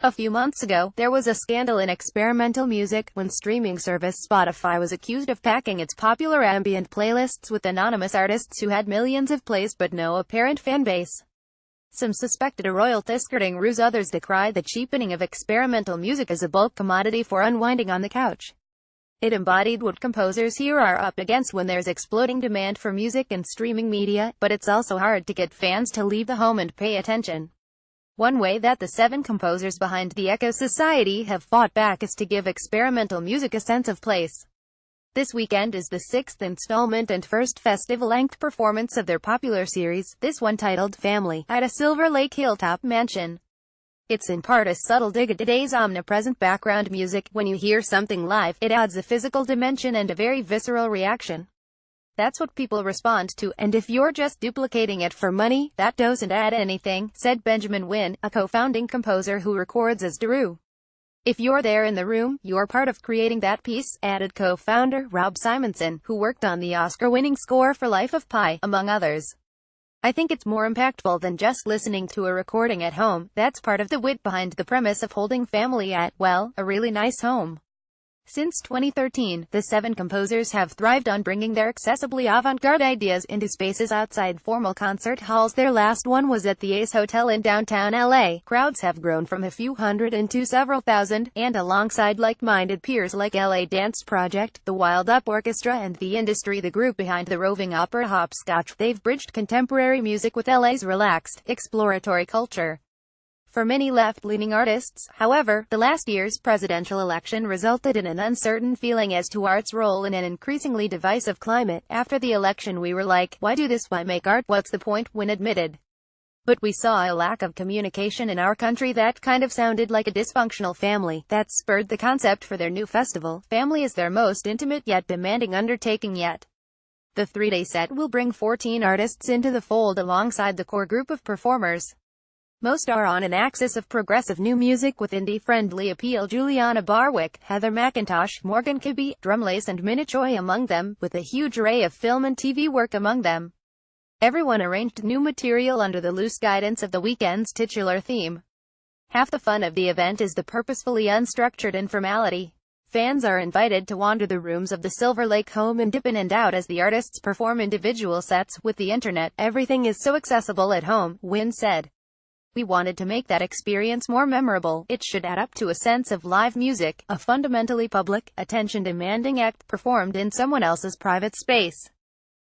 A few months ago, there was a scandal in experimental music, when streaming service Spotify was accused of packing its popular ambient playlists with anonymous artists who had millions of plays but no apparent fan base. Some suspected a royalty-skirting ruse, others decried the cheapening of experimental music as a bulk commodity for unwinding on the couch. It embodied what composers here are up against when there's exploding demand for music and streaming media, but it's also hard to get fans to leave the home and pay attention. One way that the 7 composers behind the Accu Society have fought back is to give experimental music a sense of place. This weekend is the 6th installment and first festival-length performance of their popular series, this one titled Family, at a Silver Lake Hilltop mansion. It's in part a subtle dig at today's omnipresent background music. When you hear something live, it adds a physical dimension and a very visceral reaction. That's what people respond to, and if you're just duplicating it for money, that doesn't add anything, said Benjamin Wynn, a co-founding composer who records as Daru. If you're there in the room, you're part of creating that piece, added co-founder Rob Simonson, who worked on the Oscar-winning score for Life of Pi, among others. I think it's more impactful than just listening to a recording at home. That's part of the wit behind the premise of holding family at, well, a really nice home. Since 2013, the 7 composers have thrived on bringing their accessibly avant-garde ideas into spaces outside formal concert halls. Their last one was at the Ace Hotel in downtown LA. Crowds have grown from a few hundred into several thousand, and alongside like-minded peers like LA Dance Project, the Wild Up Orchestra and The Industry, the group behind the roving opera Hopscotch, they've bridged contemporary music with LA's relaxed, exploratory culture. For many left-leaning artists, however, the last year's presidential election resulted in an uncertain feeling as to art's role in an increasingly divisive climate. After the election we were like, why do this, why make art, what's the point, Wynn admitted. But we saw a lack of communication in our country that kind of sounded like a dysfunctional family. That spurred the concept for their new festival. Family is their most intimate yet demanding undertaking yet. The 3-day set will bring 14 artists into the fold alongside the core group of performers. Most are on an axis of progressive new music with indie-friendly appeal. Juliana Barwick, Heather McIntosh, Morgan Kibbe, Drumlace and Minna Choi among them, with a huge array of film and TV work among them. Everyone arranged new material under the loose guidance of the weekend's titular theme. Half the fun of the event is the purposefully unstructured informality. Fans are invited to wander the rooms of the Silver Lake home and dip in and out as the artists perform individual sets. With the internet, everything is so accessible at home, Wynn said. We wanted to make that experience more memorable. It should add up to a sense of live music, a fundamentally public, attention-demanding act performed in someone else's private space.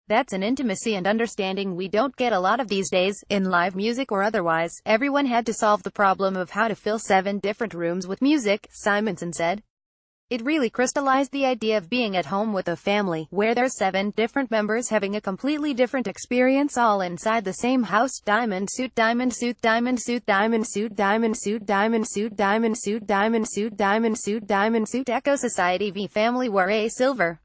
That's an intimacy and understanding we don't get a lot of these days, in live music or otherwise. Everyone had to solve the problem of how to fill 7 different rooms with music, Simonson said. It really crystallized the idea of being at home with a family, where there's 7 different members having a completely different experience all inside the same house. Diamond suit, diamond suit, diamond suit, diamond suit, diamond suit, diamond suit, diamond suit, diamond suit, diamond suit, diamond suit. Accu Society v Family were a Silver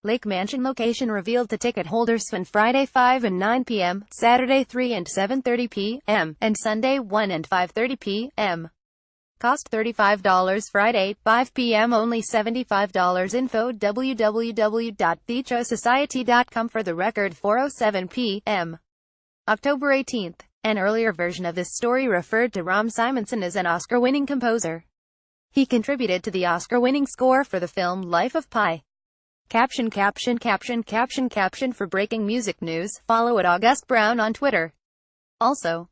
Lake Mansion location revealed to ticket holders on Friday 5 and 9 p.m., Saturday 3 and 7:30 p.m., and Sunday 1 and 5:30 p.m. Cost $35 Friday, 5 p.m. only $75 Info www.theachosociety.com For the record 4:07 p.m. October 18th. An earlier version of this story referred to Rob Simonson as an Oscar-winning composer. He contributed to the Oscar-winning score for the film Life of Pi. Caption for breaking music news, follow @AugustBrown on Twitter. Also,